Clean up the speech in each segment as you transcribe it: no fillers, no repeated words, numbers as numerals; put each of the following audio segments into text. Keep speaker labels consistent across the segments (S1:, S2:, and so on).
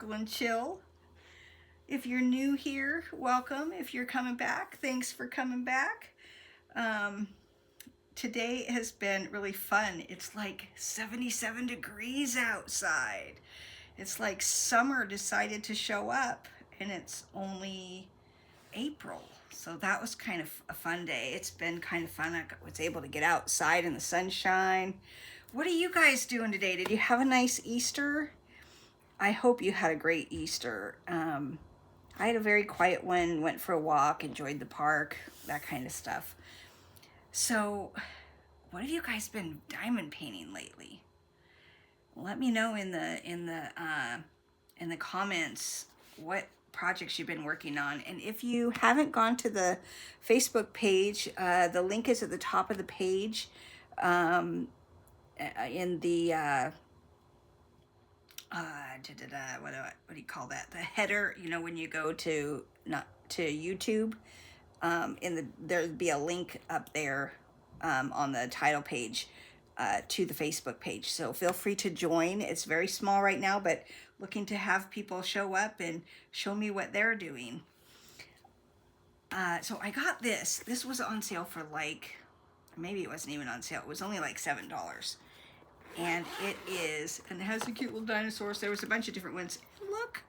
S1: Sparkle and Chill. If you're new here, welcome. If you're coming back, thanks for coming back. Today has been really fun. It's like 77 degrees outside. It's like summer decided to show up, and it's only April. So that was kind of a fun day. It's been kind of fun. I was able to get outside in the sunshine. What are you guys doing today? Did you have a nice Easter? I hope you had a great Easter. I had a very quiet one, went for a walk, enjoyed the park, that kind of stuff. So, what have you guys been diamond painting lately? Let me know in the comments what projects you've been working on. And if you haven't gone to the Facebook page, the link is at the top of the page. In the what do you call that? The header, you know, when you go to YouTube, there'd be a link up there on the title page to the Facebook page. So feel free to join. It's very small right now, but looking to have people show up and show me what they're doing. So I got this. This was on sale for like, maybe it wasn't even on sale. It was only like $7. And it has a cute little dinosaurs. There was a bunch of different ones. Look,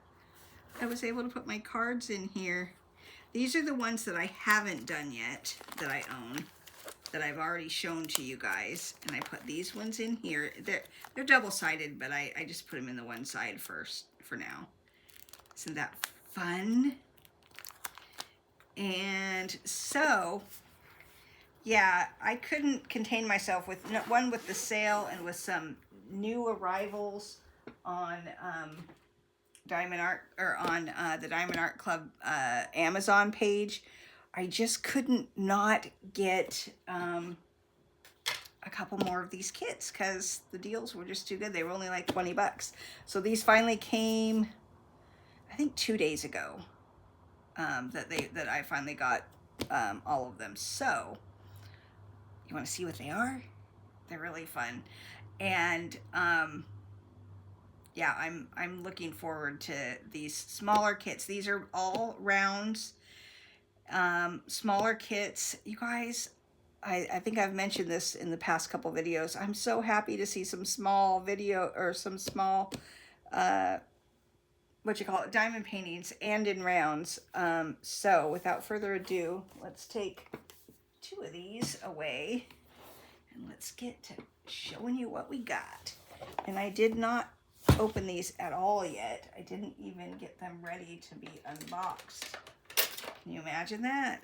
S1: I was able to put my cards in here. These are the ones that I haven't done yet, that I own, that I've already shown to you guys. And I put these ones in here. They're double-sided, but I just put them in the one side first for now. Isn't that fun? And so, yeah, I couldn't contain myself with one with the sale and with some new arrivals on Diamond Art, or on the Diamond Art Club Amazon page. I just couldn't not get a couple more of these kits because the deals were just too good. They were only like 20 bucks. So these finally came, I think 2 days ago, that I finally got all of them. So you want to see what they are? They're really fun. And yeah, I'm looking forward to these smaller kits. These are all rounds, smaller kits. You guys, I think I've mentioned this in the past couple videos. I'm so happy to see some small small diamond paintings and in rounds. So without further ado, let's take 2 of these away and let's get to showing you what we got. And I did not open these at all yet. I didn't even get them ready to be unboxed. Can you imagine that?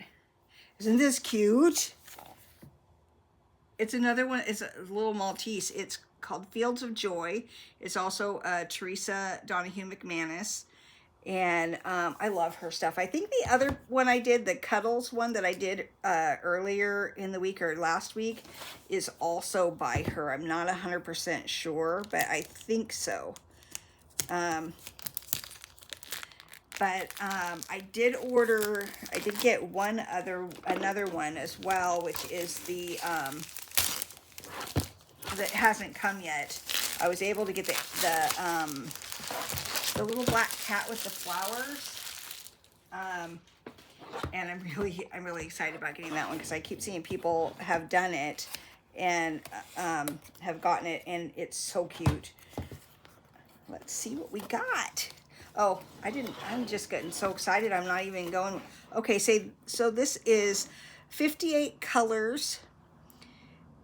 S1: Isn't this cute? It's another one. It's a little Maltese. It's called Fields of Joy. It's also Teresa Donahue McManus. And I love her stuff. I think the other one I did, the Cuddles one that I did earlier in the week or last week, is also by her. I'm not 100% sure, but I think so. But I did get another one as well, which is the, that hasn't come yet. I was able to get the little black cat with the flowers, and I'm really excited about getting that one because I keep seeing people have done it and have gotten it, and it's so cute. Let's see what we got. Oh, I'm just getting so excited. I'm not even going. Okay, so this is 58 colors,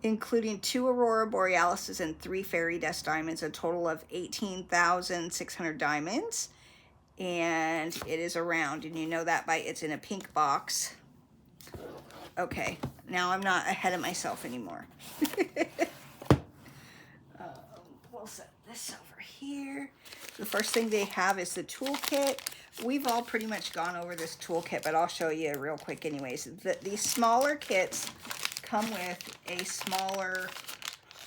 S1: including 2 Aurora Borealises and 3 Fairy Dust Diamonds, a total of 18,600 diamonds. And it is a round, and you know that by it's in a pink box. Okay, now I'm not ahead of myself anymore. We'll set this over here. The first thing they have is the toolkit. We've all pretty much gone over this toolkit, but I'll show you real quick anyways. These smaller kits come with a smaller,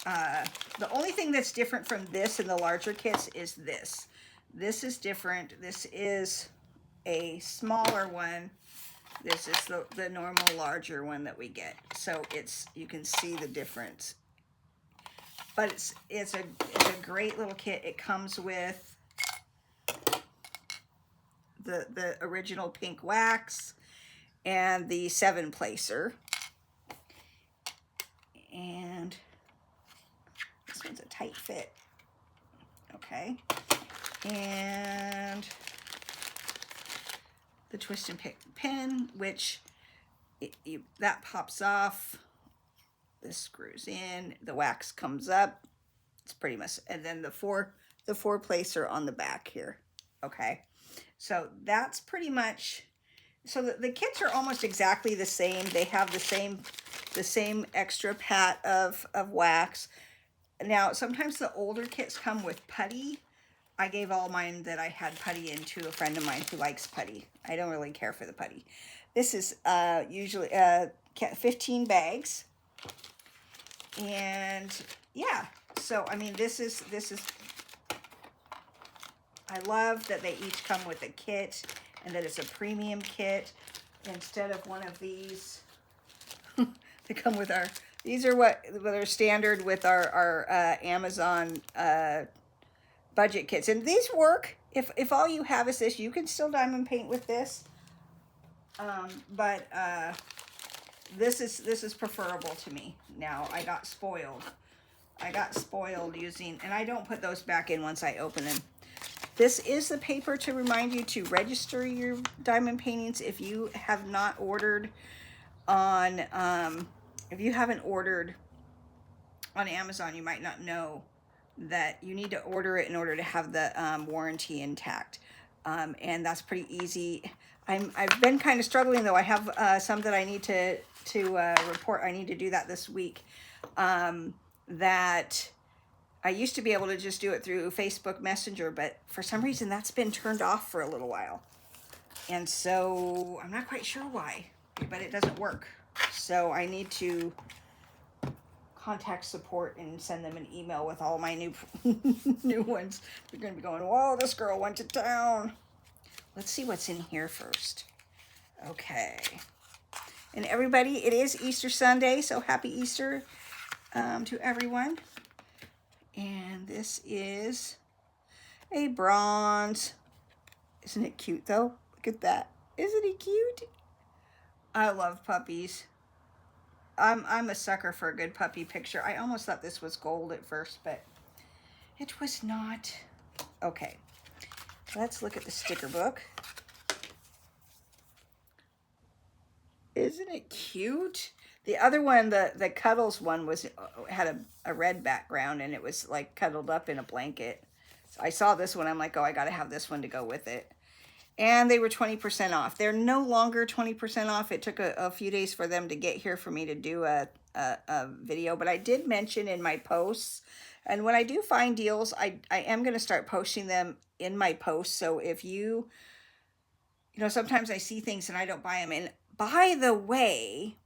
S1: the only thing that's different from this and the larger kits is this. This is different. This is a smaller one. This is the normal larger one that we get. So you can see the difference. But it's a great little kit. It comes with the original pink wax and the 7-placer. And this one's a tight fit. Okay. And the twist and pick pin, which that pops off. This screws in, the wax comes up. It's pretty much, and then the four placer on the back here. Okay, so that's pretty much. So the kits are almost exactly the same. They have the same extra pat of wax. Now sometimes the older kits come with putty. I gave all mine that I had putty in to a friend of mine who likes putty. I don't really care for the putty. This is usually 15 bags. And yeah, so I mean, this is, I love that they each come with a kit and that it's a premium kit instead of one of these. They come with our, these are what are standard with our Amazon budget kits, and these work. If all you have is this, you can still diamond paint with this, but this is preferable to me. Now I got spoiled using, and I don't put those back in once I open them. This is the paper to remind you to register your diamond paintings. If you have not ordered on if you haven't ordered on Amazon, you might not know that you need to order it in order to have the warranty intact, and that's pretty easy. I've been kind of struggling though. I have some that I need to report. I need to do that this week. That I used to be able to just do it through Facebook Messenger, but for some reason that's been turned off for a little while, and so I'm not quite sure why, but it doesn't work. So I need to contact support and send them an email with all my new ones. They're going to be going, whoa, this girl went to town. Let's see what's in here first. Okay. And everybody, it is Easter Sunday, so happy Easter to everyone. And this is a bronze. Isn't it cute though? Look at that. Isn't he cute? I love puppies. I'm a sucker for a good puppy picture. I almost thought this was gold at first, but it was not. Okay, let's look at the sticker book. Isn't it cute? The other one, the Cuddles one, had a red background, and it was like cuddled up in a blanket. So I saw this one. I'm like, oh, I got to have this one to go with it. And they were 20% off. They're no longer 20% off. It took a few days for them to get here for me to do a video. But I did mention in my posts. And when I do find deals, I am going to start posting them in my posts. So if you know, sometimes I see things and I don't buy them. And by the way,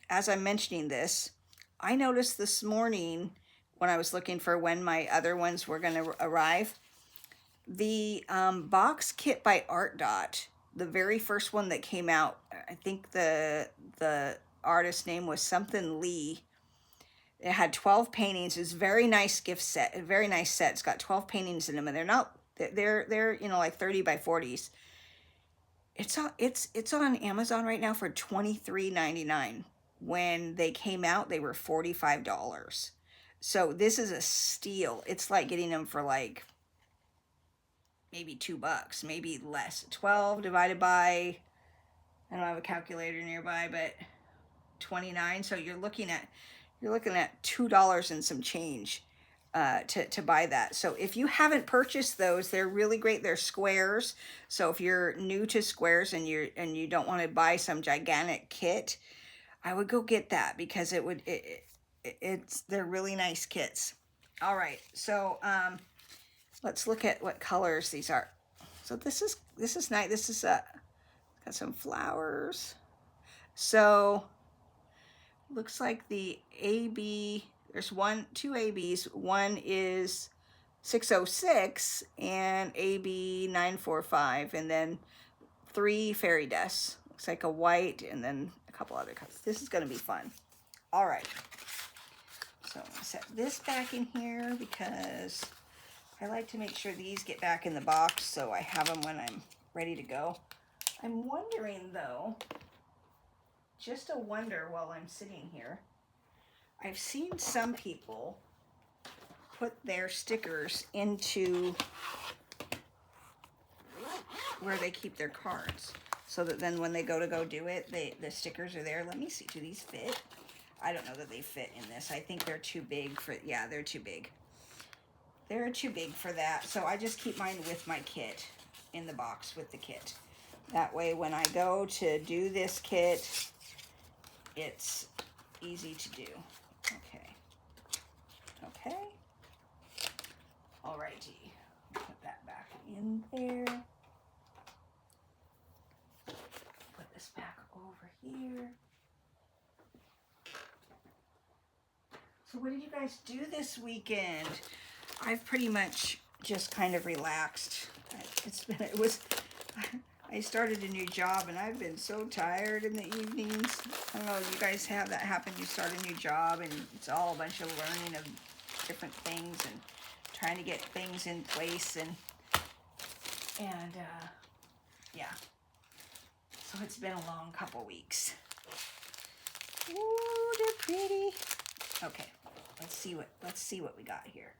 S1: as I'm mentioning this, I noticed this morning when I was looking for when my other ones were going to arrive, the box kit by Art Dot, the very first one that came out, I think the artist name was something Lee. It had 12 paintings. It was a very nice gift set, a very nice set. It's got 12 paintings in them, and they're you know, like 30 by 40s. It's on Amazon right now for $23.99. When they came out, they were $45. So this is a steal. It's like getting them for like maybe $2, maybe less. 12 divided by, I don't have a calculator nearby, but 29. So you're looking at $2 and some change to buy that. So if you haven't purchased those, they're really great. They're squares. So if you're new to squares and you don't want to buy some gigantic kit, I would go get that, because they're really nice kits. All right, so let's look at what colors these are. So this is nice. This is got some flowers. So looks like the AB, there's two ABs. One is 606 and AB 945, and then 3 fairy dust. Looks like a white and then a couple other colors. This is going to be fun. All right. So I'm going to set this back in here because I like to make sure these get back in the box so I have them when I'm ready to go. I'm wondering though, just a wonder while I'm sitting here, I've seen some people put their stickers into where they keep their cards, so that then when they go do it, the stickers are there. Let me see, do these fit? I don't know that they fit in this. I think they're too big for, yeah, they're too big. They're too big for that. So I just keep mine with my kit, in the box with the kit. That way when I go to do this kit, it's easy to do. Okay. Okay. Alrighty. Put that back in there. Put this back over here. So what did you guys do this weekend? I've pretty much just kind of relaxed. I started a new job and I've been so tired in the evenings. I don't know if you guys have that happen. You start a new job and it's all a bunch of learning of different things and trying to get things in place and yeah. So it's been a long couple weeks. Ooh, they're pretty. Okay, let's see what we got here.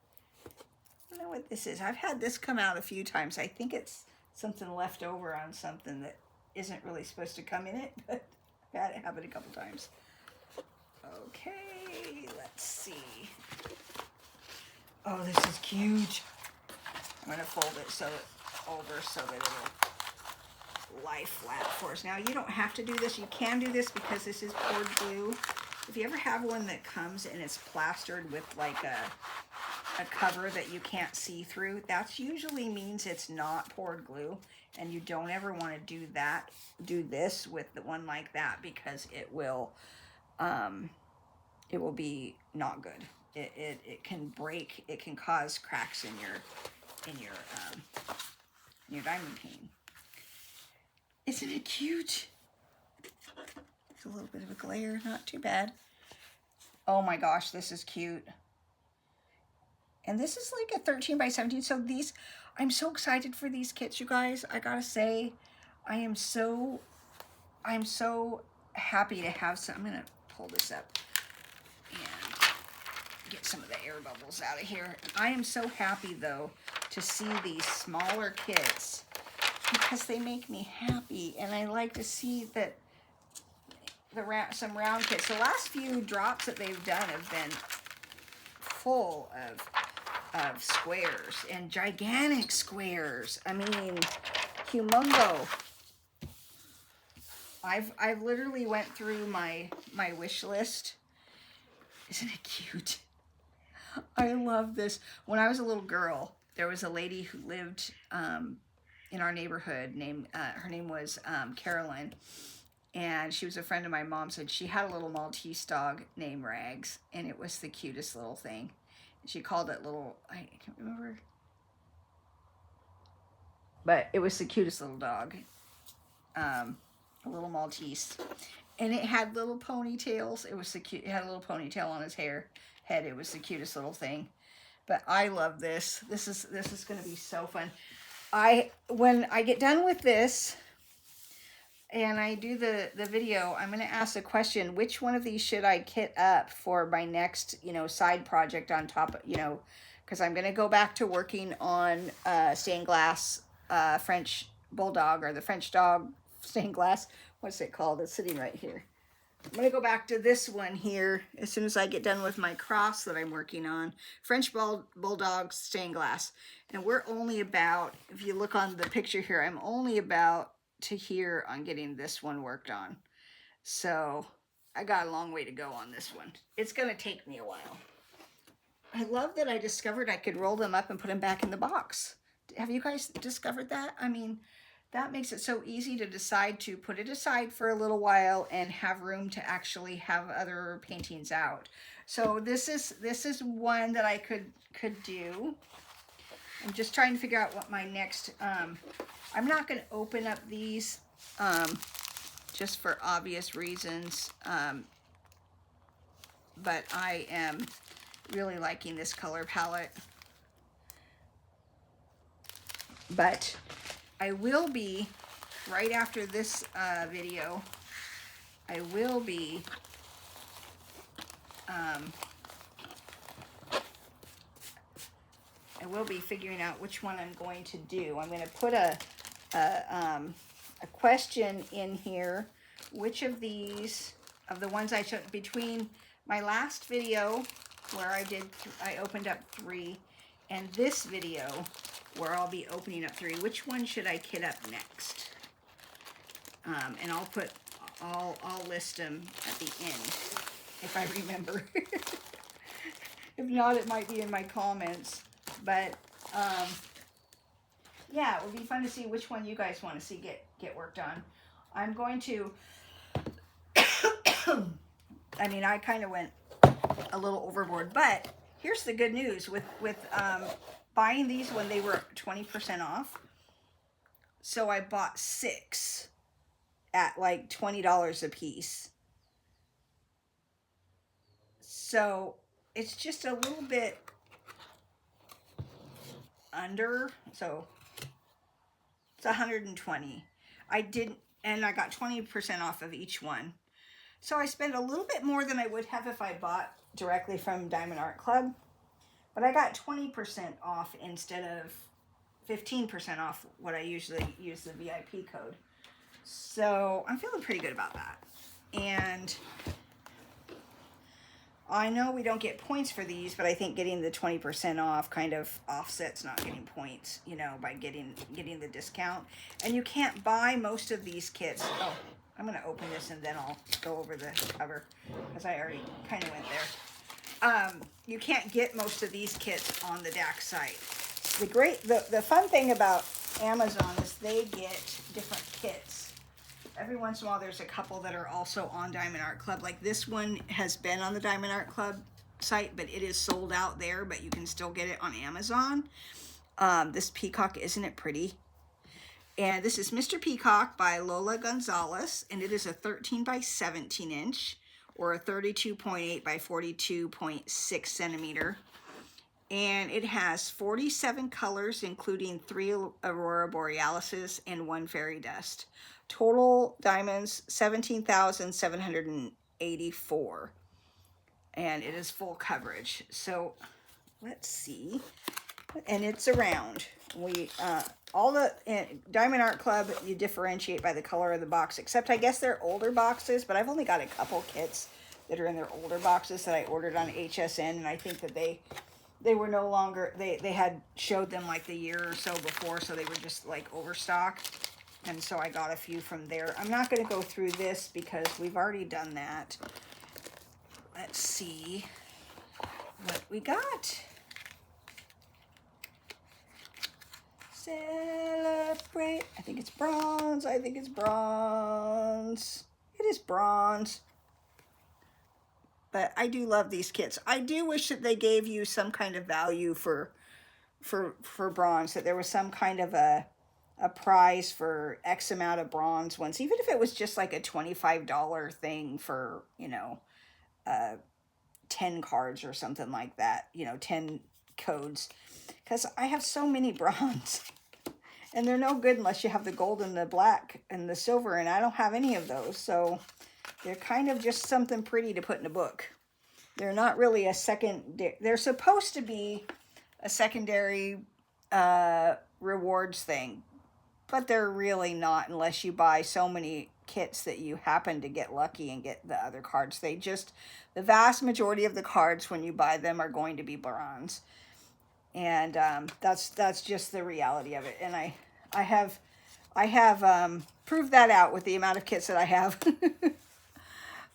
S1: I don't know what this is. I've had this come out a few times. I think it's something left over on something that isn't really supposed to come in it, but I've had it happen a couple times. Okay, let's see. Oh, this is cute. I'm gonna fold it over so that it'll lie flat for us. Now, you don't have to do this. You can do this because this is poured glue. If you ever have one that comes and it's plastered with like a cover that you can't see through, that usually means it's not poured glue, and you don't ever want to do this with the one like that, because it will be not good. It can break, it can cause cracks in your diamond pane. Isn't it cute? It's a little bit of a glare, not too bad. Oh my gosh, this is cute. And this is like a 13 by 17. So these, I'm so excited for these kits, you guys. I gotta say, I'm so happy to have some. I'm gonna pull this up and get some of the air bubbles out of here. I am so happy though to see these smaller kits, because they make me happy, and I like to see that some round kits. The last few drops that they've done have been full of squares, and gigantic squares. I mean, humongo. I've literally went through my wish list. Isn't it cute? I love this. When I was a little girl, there was a lady who lived in our neighborhood named, her name was Carolyn, and she was a friend of my mom's, and she had a little Maltese dog named Rags, and it was the cutest little thing. She called it little, I can't remember, but it was the cutest little dog, a little Maltese, and it had little ponytails. It was the cute. It had a little ponytail on his head. It was the cutest little thing. But I love this. This is going to be so fun. When I get done with this and I do the video, I'm going to ask a question: which one of these should I kit up for my next, side project on top, because I'm going to go back to working on stained glass French bulldog, or the French dog stained glass. What's it called? It's sitting right here. I'm going to go back to this one here as soon as I get done with my cross that I'm working on. French bulldog stained glass. And we're only about, if you look on the picture here, I'm only about to here on getting this one worked on. So I got a long way to go on this one. It's going to take me a while. I love that I discovered I could roll them up and put them back in the box. Have you guys discovered that? I mean, that makes it so easy to decide to put it aside for a little while and have room to actually have other paintings out. So this is one that I could do. I'm just trying to figure out what my next, I'm not going to open up these just for obvious reasons, but I am really liking this color palette. But I will be, right after this video, I will be figuring out which one I'm going to do. I'm going to put a question in here. Which of these, of the ones I took between my last video where I opened up 3, and this video where I'll be opening up 3, which one should I kit up next? And I'll list them at the end if I remember. If not, it might be in my comments. But yeah, it would be fun to see which one you guys want to see get worked on. I'm going to, I mean, I kind of went a little overboard, but here's the good news with buying these when they were 20% off. So I bought 6 at like $20 a piece. So it's just a little bit under, so it's 120. And I got 20% off of each one. So I spent a little bit more than I would have if I bought directly from Diamond Art Club. But I got 20% off instead of 15% off what I usually use the VIP code. So I'm feeling pretty good about that. And I know we don't get points for these, but I think getting the 20% off kind of offsets not getting points, you know, by getting the discount. And you can't buy most of these kits. Oh, I'm going to open this and then I'll go over the cover because I already kind of went there. You can't get most of these kits on the DAC site. The fun thing about Amazon is they get different kits. Every once in a while, there's a couple that are also on Diamond Art Club. Like this one has been on the Diamond Art Club site, but it is sold out there, but you can still get it on Amazon. This peacock, isn't it pretty? And this is Mr. Peacock by Lola Gonzalez, and it is a 13 by 17 inch or a 32.8 by 42.6 centimeter. And it has 47 colors, including 3 Aurora Borealises and 1 fairy dust. Total diamonds, 17,784. And it is full coverage. So let's see. And it's a round. In Diamond Art Club, you differentiate by the color of the box, except I guess they're older boxes, but I've only got a couple kits that are in their older boxes that I ordered on HSN, and I think that they were no longer, they had showed them like the year or so before, so they were just like overstock. And so I got a few from there. I'm not going to go through this because we've already done that. Let's see what we got. Celebrate. I think it's bronze. I think it's bronze. It is bronze. But I do love these kits. I do wish that they gave you some kind of value for bronze, that there was some kind of a prize for X amount of bronze ones, even if it was just like a $25 thing for, you know, 10 cards or something like that, you know, 10 codes, because I have so many bronze and they're no good unless you have the gold and the black and the silver, and I don't have any of those, so they're kind of just something pretty to put in a book. They're not really a they're supposed to be a secondary rewards thing, but they're really not unless you buy so many kits that you happen to get lucky and get the other cards. The vast majority of the cards when you buy them are going to be bronze. And that's just the reality of it. And I have proved that out with the amount of kits that I have.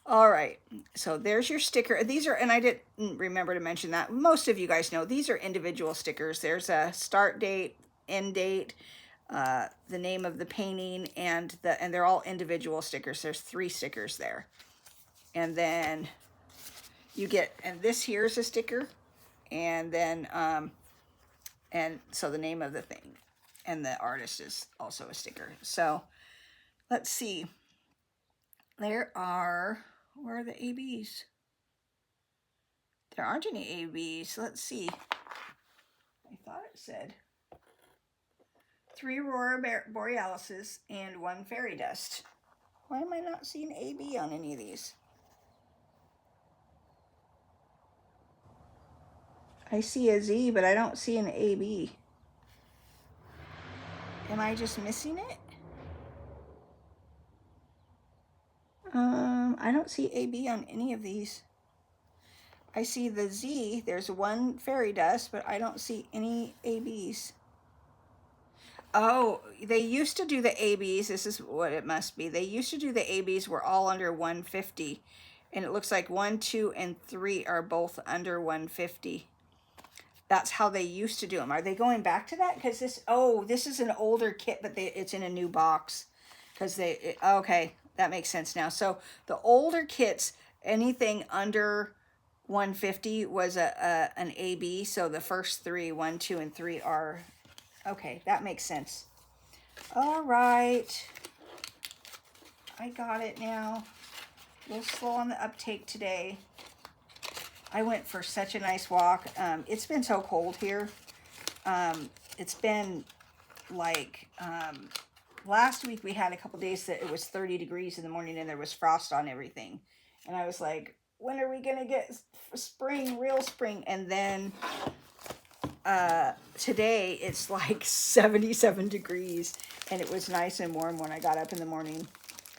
S1: All right, so there's your sticker. These are, and I didn't remember to mention that, most of you guys know, these are individual stickers. There's a start date, end date, the name of the painting, and they're all individual stickers. There's 3 stickers there. And then you get, and this here is a sticker, and then, and so the name of the thing, and the artist is also a sticker. So let's see. Where are the ABs? There aren't any ABs. Let's see. I thought it said 3 Aurora Borealises and 1 Fairy Dust. Why am I not seeing AB on any of these? I see a Z, but I don't see an AB. Am I just missing it? I don't see AB on any of these. I see the Z, there's 1 Fairy Dust, but I don't see any ABs. Oh, they used to do the ABs, this is what it must be. They used to do the ABs were all under 150. And it looks like 1, 2, and 3 are both under 150. That's how they used to do them. Are they going back to that? Because this, oh, this is an older kit, but it's in a new box. Because okay, that makes sense now. So the older kits, anything under 150 was an AB. So the first 3, 1, 2, and 3 are, okay, that makes sense. All right. I got it now. A little slow on the uptake today. I went for such a nice walk. It's been so cold here. It's been like, last week we had a couple days that it was 30 degrees in the morning and there was frost on everything. And I was like, when are we going to get spring, real spring? And then today it's like 77 degrees and it was nice and warm when I got up in the morning.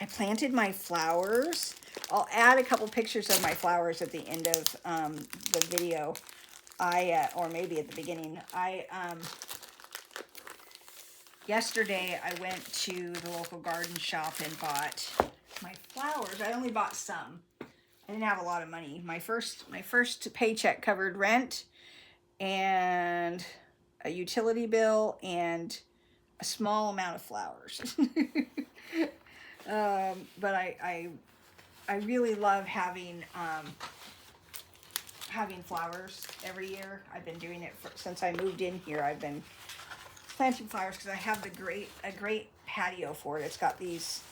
S1: I planted my flowers. I'll add a couple pictures of my flowers at the end of the video. Or maybe at the beginning. Yesterday I went to the local garden shop and bought my flowers. I only bought some. I didn't have a lot of money. My first paycheck covered rent and a utility bill and a small amount of flowers. But I really love having flowers every year. I've been doing it since I moved in here. I've been planting flowers because I have a great patio for it. It's got these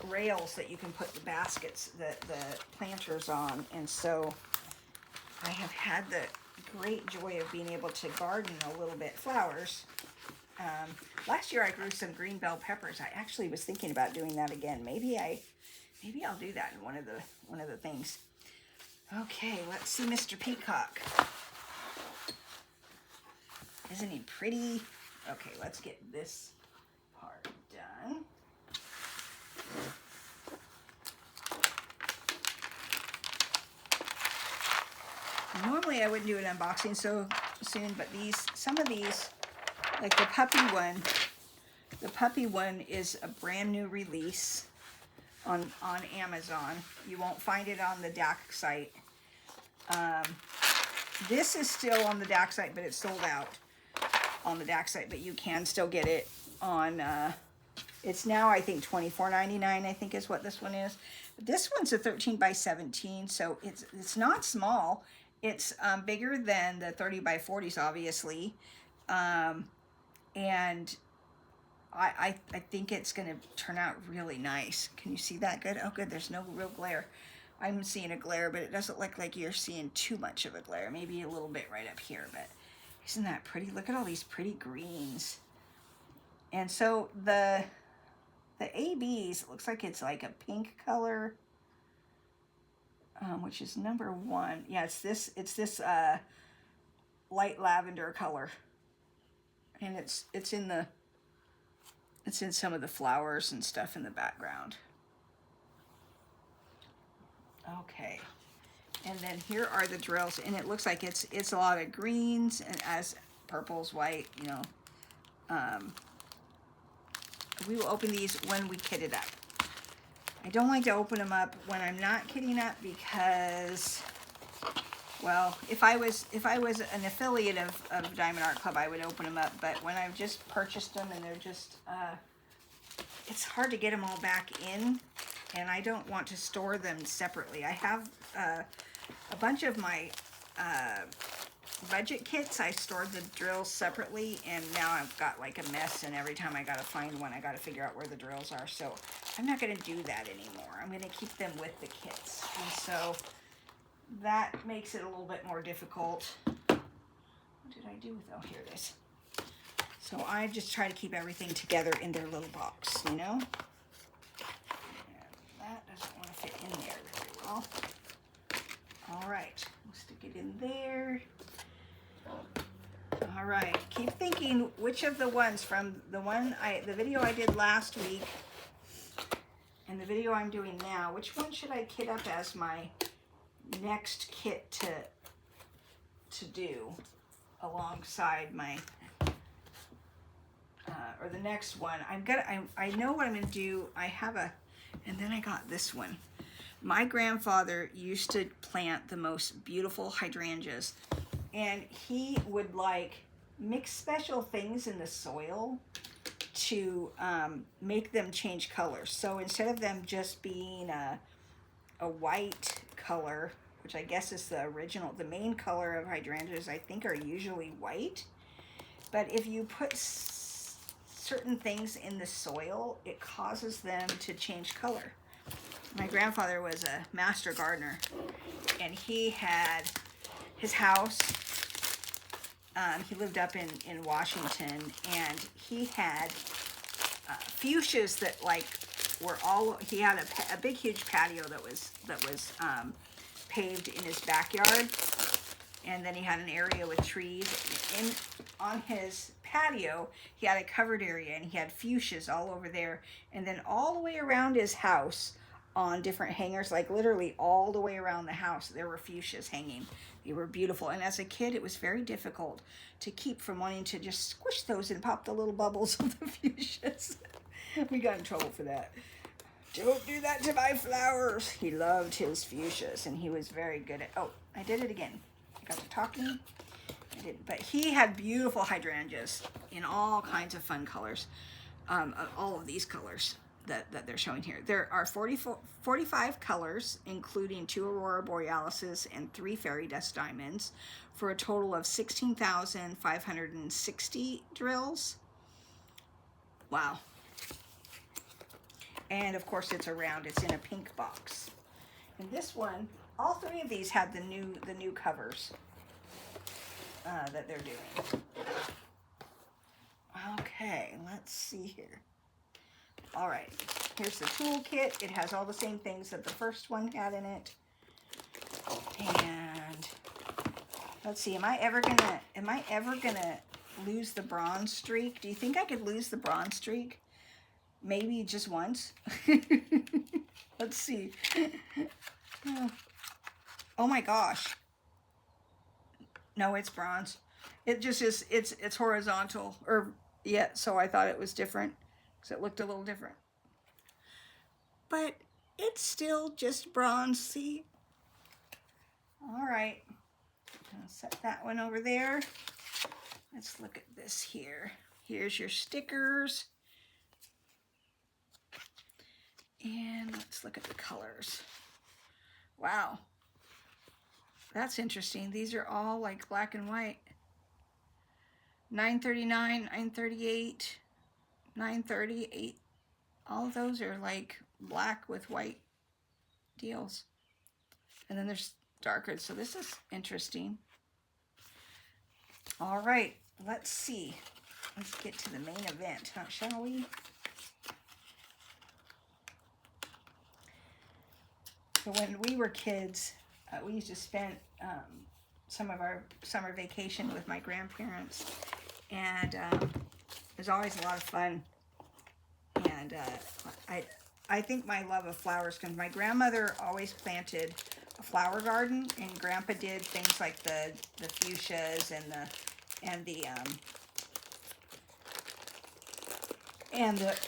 S1: rails that you can put the baskets, the planters on, and so I have had the great joy of being able to garden a little bit flowers. Last year I grew some green bell peppers. I actually was thinking about doing that again. Maybe I'll do that in one of the things. Okay, let's see Mr. Peacock. Isn't he pretty? Okay, let's get this part done. Normally I wouldn't do an unboxing so soon, but some of these, like the puppy one is a brand new release on Amazon. You won't find it on the DAC site. This is still on the DAC site, but it's sold out on the DAC site, but you can still get it on, it's now I think $24.99 I think is what this one is. But this one's a 13 by 17, so it's not small. It's bigger than the 30 by 40s, obviously. And I think it's going to turn out really nice. Can you see that good? Oh, good. There's no real glare. I'm seeing a glare, but it doesn't look like you're seeing too much of a glare. Maybe a little bit right up here, but isn't that pretty? Look at all these pretty greens. And so the ABs, it looks like it's like a pink color, which is number 1. Yeah, it's this light lavender color. And it's in some of the flowers and stuff in the background. Okay. And then here are the drills, and it looks like it's a lot of greens and as purples, white, you know. We will open these when we kit it up. I don't like to open them up when I'm not kitting up because, well, if I was an affiliate of Diamond Art Club, I would open them up. But when I've just purchased them and they're just, it's hard to get them all back in, and I don't want to store them separately. I have a bunch of my budget kits. I stored the drills separately, and now I've got like a mess, and every time I gotta find one, I gotta figure out where the drills are. So I'm not gonna do that anymore. I'm gonna keep them with the kits, and so that makes it a little bit more difficult. What did I do with, oh, here it is. So I just try to keep everything together in their little box, you know? And that doesn't want to fit in there very well. All right, we'll stick it in there. All right, keep thinking which of the ones from the video I did last week and the video I'm doing now, which one should I kit up as my next kit to do alongside my or the next one. I know what I'm gonna do. And then I got this one. My grandfather used to plant the most beautiful hydrangeas, and he would like mix special things in the soil to make them change colors. So instead of them just being a white color, which I guess is the main color of hydrangeas, I think are usually white. But if you put certain things in the soil, it causes them to change color. My grandfather was a master gardener, and he had his house. He lived up in Washington, and he had fuchsias that like were all. He had a big, huge patio that was paved in his backyard, and then he had an area with trees. On his patio, he had a covered area, and he had fuchsias all over there, and then all the way around his house on different hangers, like literally all the way around the house, there were fuchsias hanging. They were beautiful, and as a kid, it was very difficult to keep from wanting to just squish those and pop the little bubbles of the fuchsias. We got in trouble for that. Don't do that to my flowers. He loved his fuchsias, and he was very good at, oh, I did it again. I got to talking. I didn't, but he had beautiful hydrangeas in all kinds of fun colors. All of these colors that they're showing here. There are 45 colors, including 2 aurora borealises and 3 fairy dust diamonds, for a total of 16,560 drills. Wow. And of course it's round. It's in a pink box. And this one, all 3 of these had the new covers that they're doing. Okay, let's see here. All right, here's the toolkit. It has all the same things that the first one had in it. And let's see, am I ever gonna lose the bronze streak? Do you think I could lose the bronze streak? Maybe just once. Let's see. Oh my gosh. No, it's bronze. It just is, it's horizontal, or yeah, so I thought it was different. So it looked a little different. But it's still just bronze, see? All right, I'm gonna set that one over there. Let's look at this here. Here's your stickers. And let's look at the colors. Wow, that's interesting. These are all like black and white. 939, 938. 938, all of those are like black with white deals. And then there's darker, so this is interesting. All right, let's see. Let's get to the main event, huh, shall we? So when we were kids, we used to spend some of our summer vacation with my grandparents, and it was always a lot of fun. And I think my love of flowers comes. My grandmother always planted a flower garden, and Grandpa did things like the fuchsias and the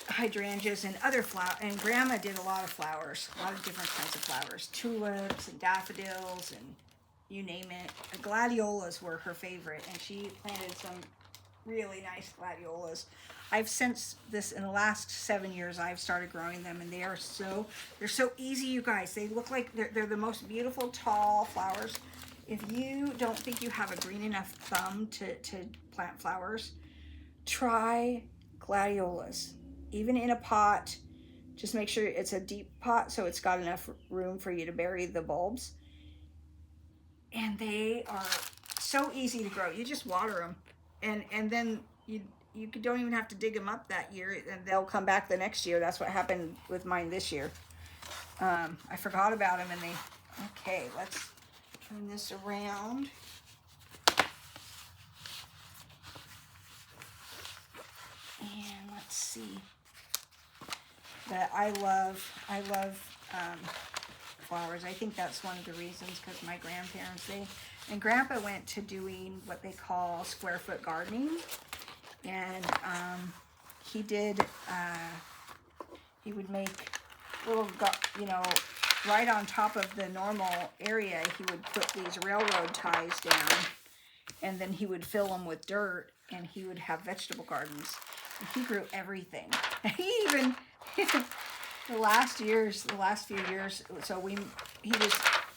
S1: hydrangeas and other flowers. And Grandma did a lot of flowers, a lot of different kinds of flowers, tulips and daffodils and you name it. Gladiolas were her favorite, and she planted some really nice gladiolas. I've since this, in the last 7 years, I've started growing them, and they're so easy, you guys. They look like they're the most beautiful tall flowers. If you don't think you have a green enough thumb to plant flowers, try gladiolas. Even in a pot, just make sure it's a deep pot so it's got enough room for you to bury the bulbs. And they are so easy to grow. You just water them. And then you don't even have to dig them up that year, and they'll come back the next year. That's what happened with mine this year. I forgot about them, and they, okay, let's turn this around. And let's see. But I love flowers. I think that's one of the reasons, because my grandparents, and Grandpa went to doing what they call square foot gardening, and he did, he would make little, you know, right on top of the normal area, he would put these railroad ties down, and then he would fill them with dirt, and he would have vegetable gardens. And he grew everything. And he even, the last few years, so we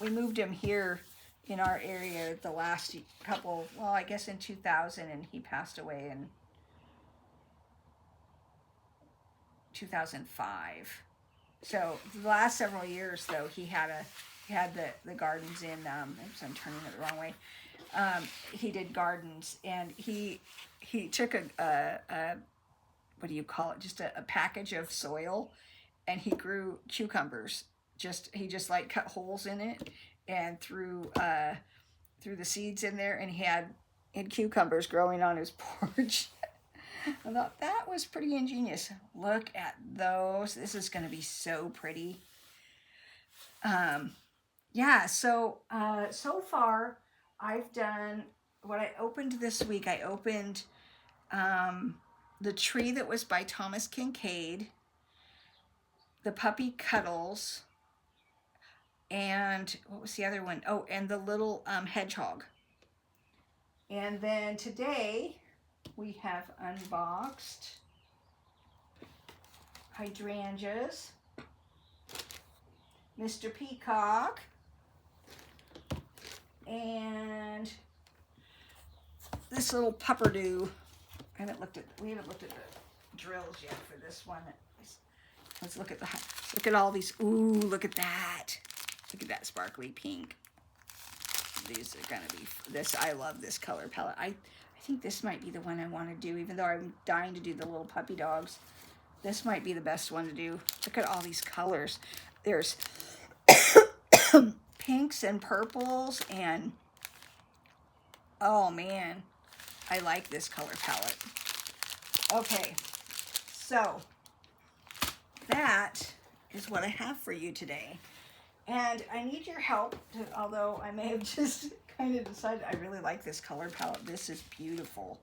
S1: moved him here in our area the last couple, well, I guess in 2000, and he passed away in 2005. So the last several years, though, he had the gardens in, oops, I'm turning it the wrong way. He did gardens, and he took a what do you call it? Just a package of soil, and he grew cucumbers. He just like cut holes in it and threw the seeds in there, and he had cucumbers growing on his porch. I thought that was pretty ingenious. Look at those. This is going to be so pretty. Yeah, so far I've done what I opened this week. I opened The Tree That Was by Thomas Kincaid, The Puppy Cuddles, and what was the other one? Oh, and The Little Hedgehog. And then today we have unboxed hydrangeas, Mr. Peacock, and this little pupperdoo. We haven't looked at the drills yet for this one. Let's look at all these. Ooh, look at that. Look at that sparkly pink. These are gonna be this. I love this color palette. I think this might be the one I want to do, even though I'm dying to do the little puppy dogs. This might be the best one to do. Look at all these colors. There's pinks and purples, and oh man, I like this color palette. Okay, so that is what I have for you today. And I need your help, although I may have just kind of decided I really like this color palette. This is beautiful.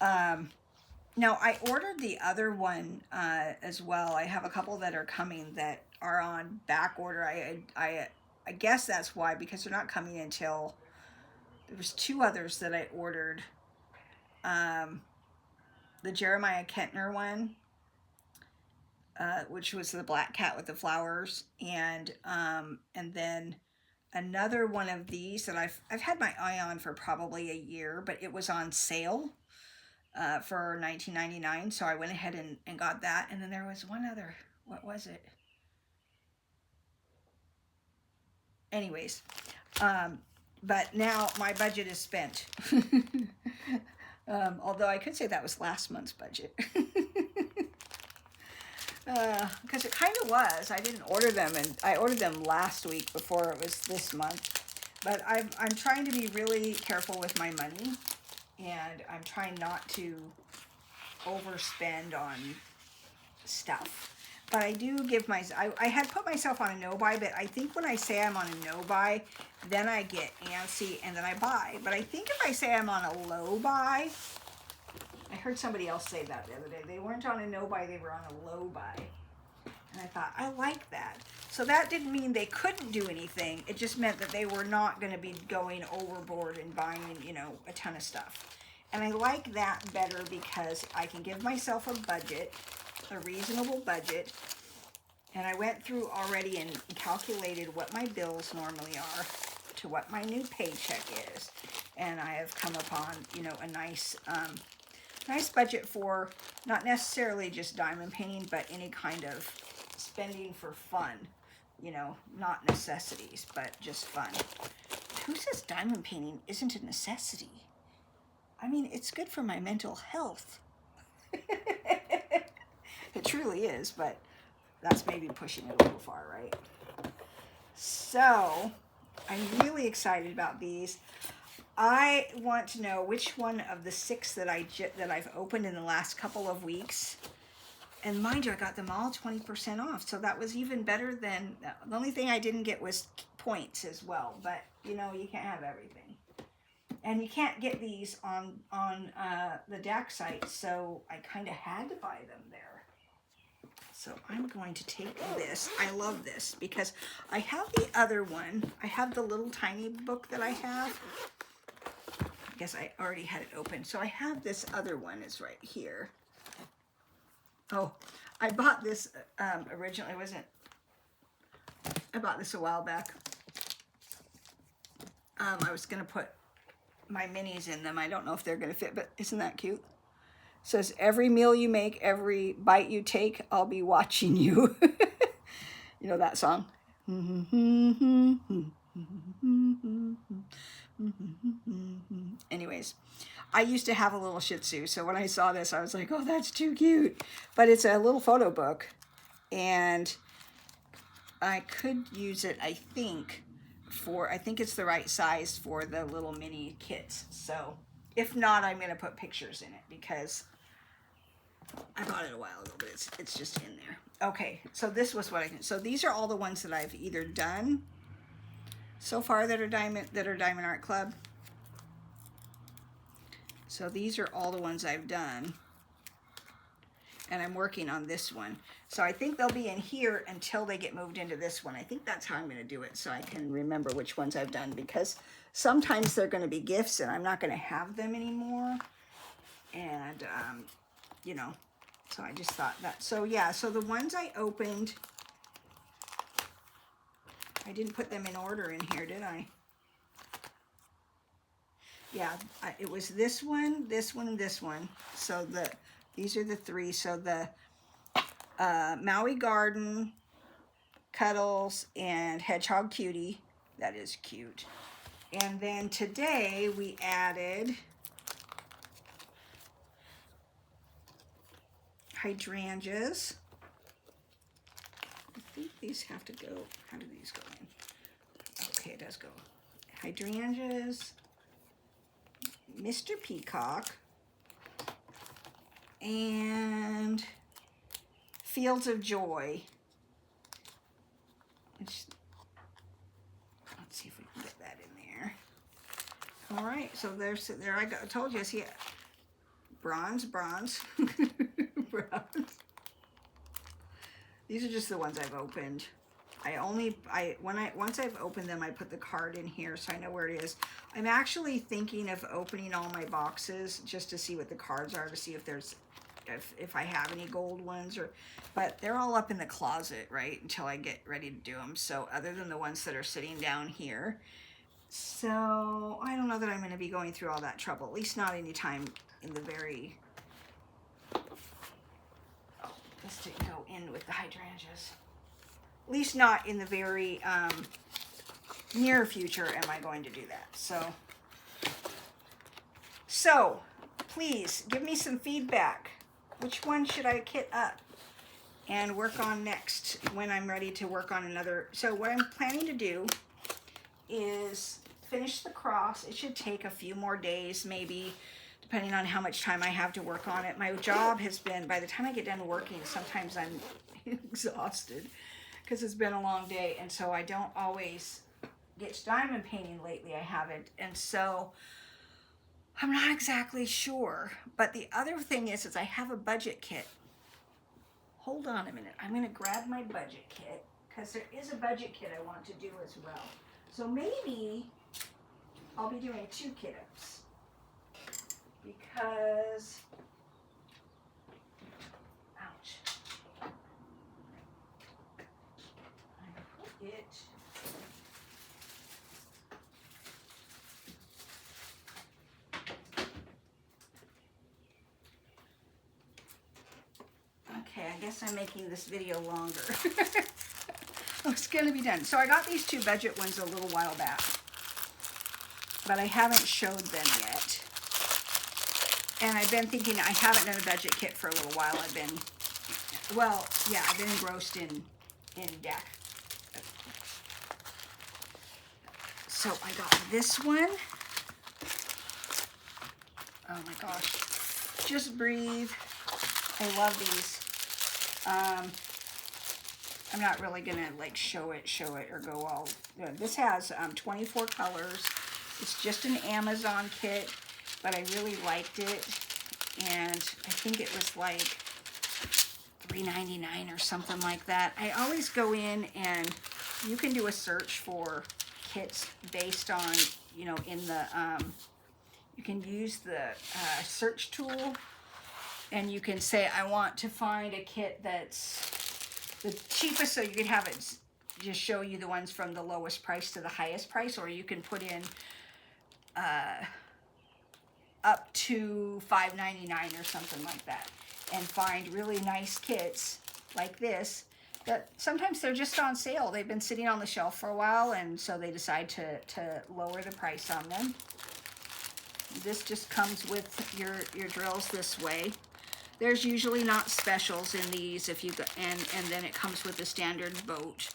S1: Now, I ordered the other one as well. I have a couple that are coming that are on back order. I guess that's why, because they're not coming until, there was two others that I ordered. The Jeremiah Kentner one, which was the black cat with the flowers, and then another one of these that I've had my eye on for probably a year, but it was on sale for $19.99, so I went ahead and got that. And then there was one other. What was it? Anyways, but now my budget is spent. Although I could say that was last month's budget. Because it kind of was. I didn't order them, and I ordered them last week before it was this month. But I'm trying to be really careful with my money, and I'm trying not to overspend on stuff. But I do give I had put myself on a no-buy, but I think when I say I'm on a no-buy, then I get antsy and then I buy. But I think if I say I'm on a low-buy, I heard somebody else say that the other day. They weren't on a no-buy, they were on a low-buy. And I thought, I like that. So that didn't mean they couldn't do anything. It just meant that they were not going to be going overboard and buying, a ton of stuff. And I like that better because I can give myself a budget, a reasonable budget. And I went through already and calculated what my bills normally are to what my new paycheck is. And I have come upon, a nice budget for not necessarily just diamond painting, but any kind of spending for fun. Not necessities, but just fun. Who says diamond painting isn't a necessity? I mean, it's good for my mental health. It truly is, but that's maybe pushing it a little far, right? So I'm really excited about these. I want to know which one of the 6 that I've opened in the last couple of weeks. And mind you, I got them all 20% off, so that was even better than, the only thing I didn't get was points as well, but you know, you can't have everything. And you can't get these on the DAC site, so I kind of had to buy them there. So I'm going to take this. I love this because I have the other one. I have the little tiny book that I have. I guess I already had it open. So I have this other one. It's right here. Oh, I bought this originally. I bought this a while back. I was going to put my minis in them. I don't know if they're going to fit, but isn't that cute? It says, every meal you make, every bite you take, I'll be watching you. You know that song? Anyways, I used to have a little Shih Tzu, so when I saw this, I was like, oh, that's too cute. But it's a little photo book, and I could use it, I think it's the right size for the little mini kits. So if not, I'm going to put pictures in it because I bought it a while ago, but it's just in there. Okay, so this was what so these are all the ones that I've either done so far that are Diamond Art Club. So these are all the ones I've done, and I'm working on this one. So I think they'll be in here until they get moved into this one. I think that's how I'm going to do it, so I can remember which ones I've done, because sometimes they're going to be gifts and I'm not going to have them anymore. And, you know, so I just thought that. So yeah, so the ones I opened, I didn't put them in order in here, did I? Yeah, it was this one, this one, and this one. So these are the 3. So the Maui Garden, Cuddles, and Hedgehog Cutie. That is cute. And then today we added hydrangeas. I think these have to go. How do these go in? Okay, it does go. Hydrangeas, Mr. Peacock, and Fields of Joy. Let's see if we can get that in there. All right, so there I go. I told you, see, bronze. Bronze. These are just the ones I've opened. Once I've opened them, I put the card in here so I know where it is. I'm actually thinking of opening all my boxes just to see what the cards are, to see if I have any gold ones, but they're all up in the closet, right, until I get ready to do them. So other than the ones that are sitting down here, so I don't know that I'm going to be going through all that trouble, at least not anytime in the very, this didn't go in with the hydrangeas. At least not in the very near future am I going to do that. So please give me some feedback. Which one should I kit up and work on next when I'm ready to work on another? So what I'm planning to do is finish the cross. It should take a few more days, maybe, depending on how much time I have to work on it. My job has been, by the time I get done working, sometimes I'm exhausted because it's been a long day, and so I don't always get to diamond painting lately. I haven't, and so I'm not exactly sure. But the other thing is I have a budget kit. Hold on a minute. I'm going to grab my budget kit because there is a budget kit I want to do as well. So maybe I'll be doing 2 kit-ups because, ouch, I put it, okay, I guess I'm making this video longer. It's going to be done. So I got these 2 budget ones a little while back, but I haven't showed them yet. And I've been thinking, I haven't done a budget kit for a little while. I've been, well, yeah, I've been engrossed in DAC. So I got this one. Oh my gosh. Just Breathe. I love these. I'm not really gonna like show it or go all. This has 24 colors. It's just an Amazon kit, but I really liked it, and I think it was like $3.99 or something like that. I always go in and you can do a search for kits based on, you know, in the you can use the search tool, and you can say I want to find a kit that's the cheapest, so you can have it just show you the ones from the lowest price to the highest price, or you can put in up to $5.99 or something like that, and find really nice kits like this that sometimes they're just on sale. They've been sitting on the shelf for a while, and so they decide to lower the price on them. This just comes with your drills this way. There's usually not specials in these if you go, and then it comes with the standard boat.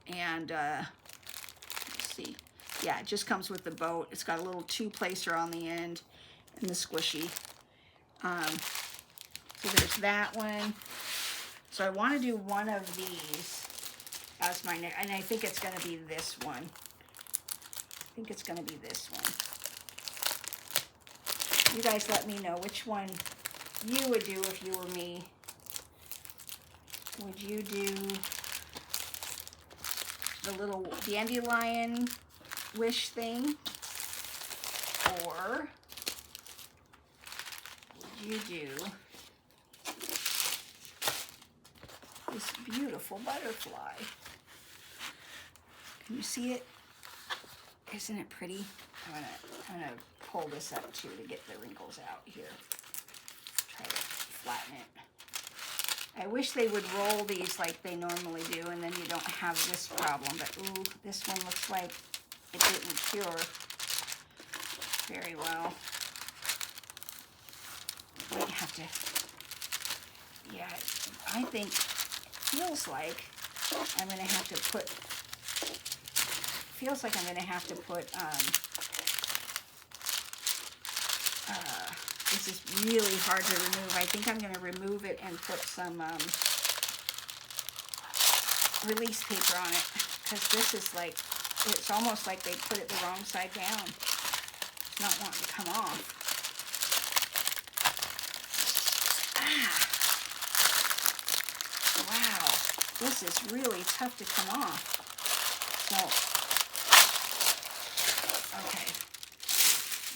S1: And let's see, yeah, it just comes with the boat. It's got a little two-placer on the end and the squishy. So there's that one. So I want to do one of these as my next, and I think it's going to be this one. I think it's going to be this one. You guys let me know which one you would do if you were me. Would you do the little dandelion wish thing, or would you do this beautiful butterfly? Can you see it? Isn't it pretty? I'm gonna pull this up too to get the wrinkles out here. Try to flatten it. I wish they would roll these like they normally do, and then you don't have this problem. But ooh, this one looks like it didn't cure very well. We have to, yeah, I think it feels like I'm gonna have to put, this is really hard to remove. I think I'm going to remove it and put some release paper on it, because this is like, it's almost like they put it the wrong side down. It's not wanting to come off. Wow, this is really tough to come off. So, okay.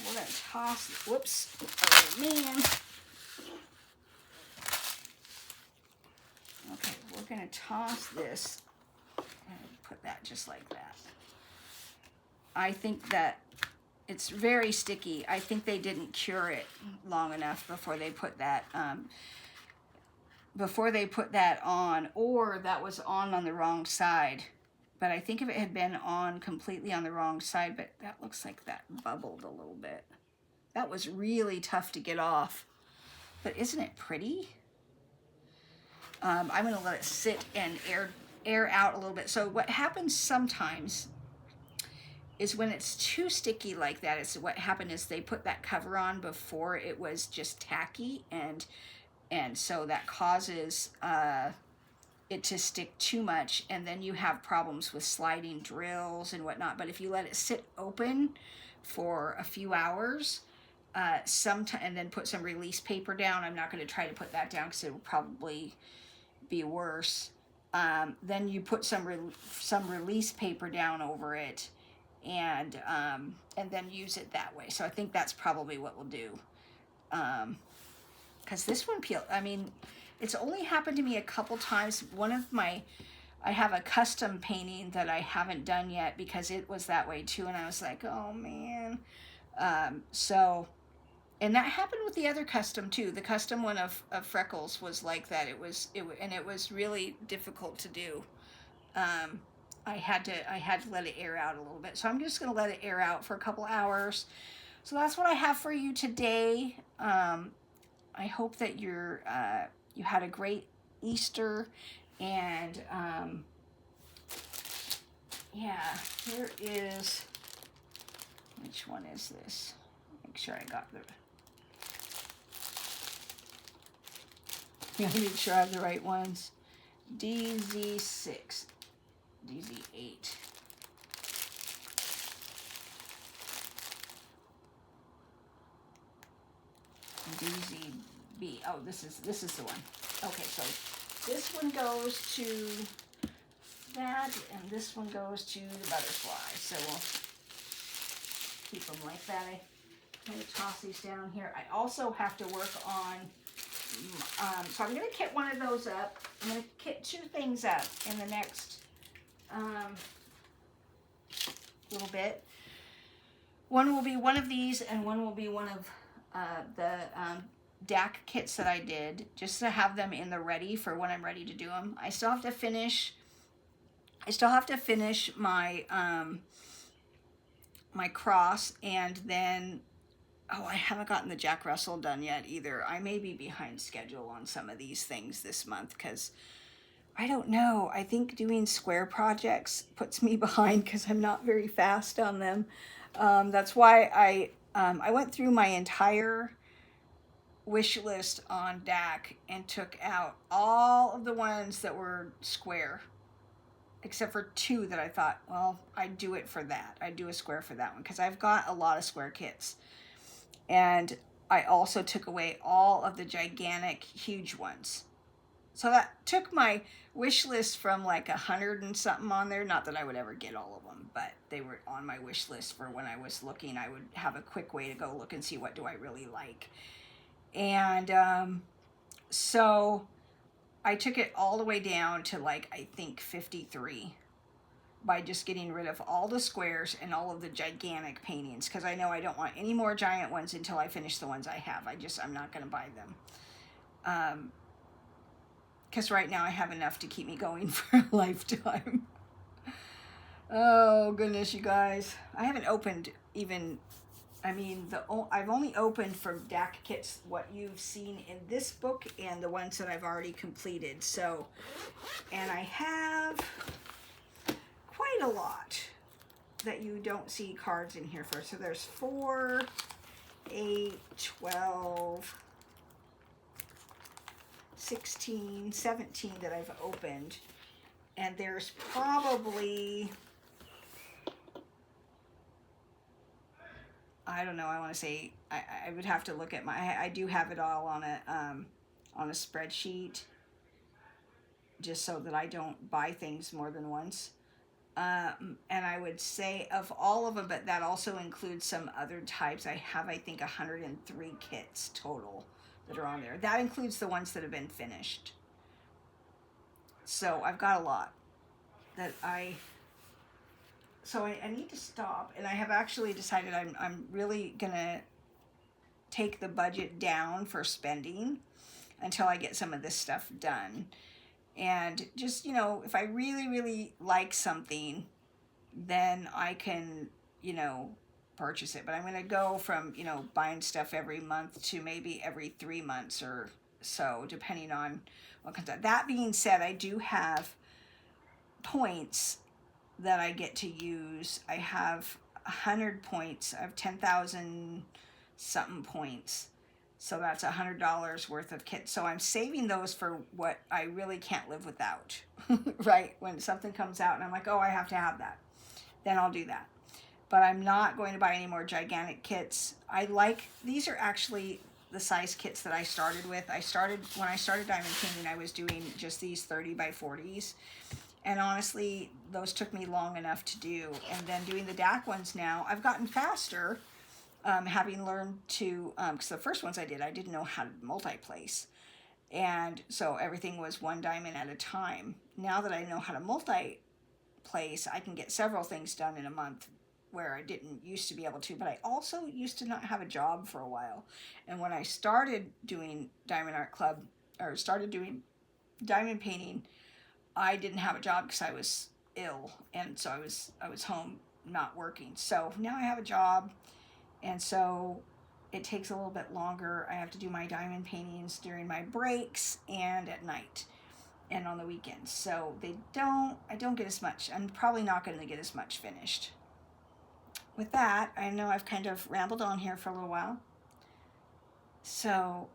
S1: We're going to toss, whoops, oh man. Okay, we're going to toss this and put that just like that. I think that it's very sticky. I think they didn't cure it long enough before they put that, on, or that was on the wrong side. But I think if it had been on completely on the wrong side, but that looks like that bubbled a little bit. That was really tough to get off. But isn't it pretty? I'm going to let it sit and air out a little bit. So what happens sometimes is when it's too sticky like that, is what happened is they put that cover on before it was just tacky, and so that causes it to stick too much, and then you have problems with sliding drills and whatnot. But if you let it sit open for a few hours, and then put some release paper down, I'm not going to try to put that down because it will probably be worse. Then you put some release paper down over it, and then use it that way. So I think that's probably what we'll do. Because this one peeled, I mean, it's only happened to me a couple times. I have a custom painting that I haven't done yet because it was that way too, and I was like, oh man. And that happened with the other custom too. The custom one of Freckles was like that. It was really difficult to do. I had to let it air out a little bit. So I'm just gonna let it air out for a couple hours. So that's what I have for you today. I hope that you had a great Easter, and yeah, here is, which one is this? Make sure I got the, make sure I have the right ones. DZ6, DZ8. DZB. Oh, this is the one. Okay, so this one goes to that, and this one goes to the butterfly. So we'll keep them like that. I'm going to toss these down here. I also have to work on, so I'm going to kit one of those up. I'm going to kit 2 things up in the next little bit. One will be one of these, and one will be one of the DAC kits that I did, just to have them in the ready for when I'm ready to do them. I still have to finish my my cross, and then I haven't gotten the Jack Russell done yet either. I may be behind schedule on some of these things this month because I don't know. I think doing square projects puts me behind because I'm not very fast on them. That's why I went through my entire wish list on DAC and took out all of the ones that were square, except for 2 that I thought, well, I'd do it for that. I'd do a square for that one because I've got a lot of square kits. And I also took away all of the gigantic, huge ones. So that took my wish list from like 100 and something on there. Not that I would ever get all of them, but they were on my wish list for when I was looking. I would have a quick way to go look and see what do I really like. And so I took it all the way down to like, I think 53 by just getting rid of all the squares and all of the gigantic paintings, because I know I don't want any more giant ones until I finish the ones I have. I'm not going to buy them. Because right now I have enough to keep me going for a lifetime. Oh, goodness, you guys. I haven't opened even, I've only opened from DAC kits what you've seen in this book and the ones that I've already completed. So, and I have quite a lot that you don't see cards in here for. So there's 4, 8, 12, 16, 17 that I've opened. And there's probably, I don't know, I want to say, I would have to look at I do have it all on a spreadsheet, just so that I don't buy things more than once. And I would say of all of them, but that also includes some other types, I have, I think, 103 kits total that are on there. That includes the ones that have been finished. So I've got a lot that I need to stop, and I have actually decided I'm really gonna take the budget down for spending until I get some of this stuff done. And just, if I really, really like something, then I can, purchase it. But I'm going to go from, buying stuff every month to maybe every 3 months or so, depending on what comes out. That being said, I do have points that I get to use. I have 100 points. I have 10,000 something points. So that's $100 worth of kits. So I'm saving those for what I really can't live without, right? When something comes out and I'm like, oh, I have to have that, then I'll do that. But I'm not going to buy any more gigantic kits. These are actually the size kits that I started with. When I started diamond painting, I was doing just these 30 by 40s. And honestly, those took me long enough to do. And then doing the DAC ones now, I've gotten faster. Having learned to, because the first ones I didn't know how to multi-place. And so everything was 1 diamond at a time. Now that I know how to multi-place, I can get several things done in a month where I didn't used to be able to. But I also used to not have a job for a while. And when I started doing Diamond Art Club, or started doing diamond painting, I didn't have a job because I was ill. And so I was home not working. So now I have a job. And so it takes a little bit longer. I have to do my diamond paintings during my breaks and at night and on the weekends. So I don't get as much. I'm probably not going to get as much finished. With that, I know I've kind of rambled on here for a little while. So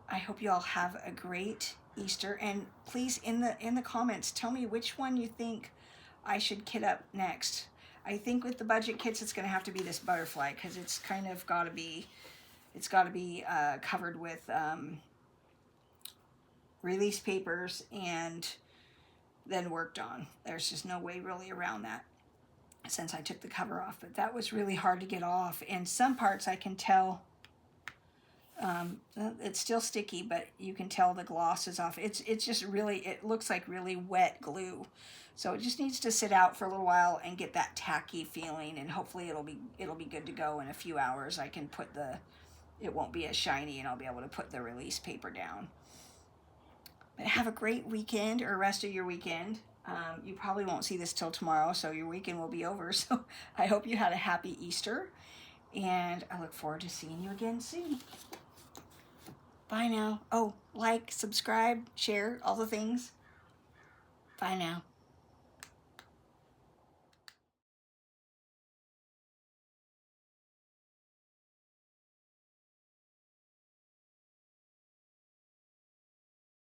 S1: I hope you all have a great Easter, and please in the comments tell me which one you think I should kit up next. I think with the budget kits it's going to have to be this butterfly, because it's kind of got to be covered with release papers and then worked on. There's just no way really around that since I took the cover off, but that was really hard to get off, and some parts I can tell it's still sticky, but you can tell the gloss is off. It's just really, it looks like really wet glue. So it just needs to sit out for a little while and get that tacky feeling, and hopefully it'll be good to go in a few hours. I can put it won't be as shiny, and I'll be able to put the release paper down. But have a great weekend, or rest of your weekend. You probably won't see this till tomorrow, so your weekend will be over. So I hope you had a happy Easter, and I look forward to seeing you again soon. Bye now. Oh, like, subscribe, share, all the things. Bye now.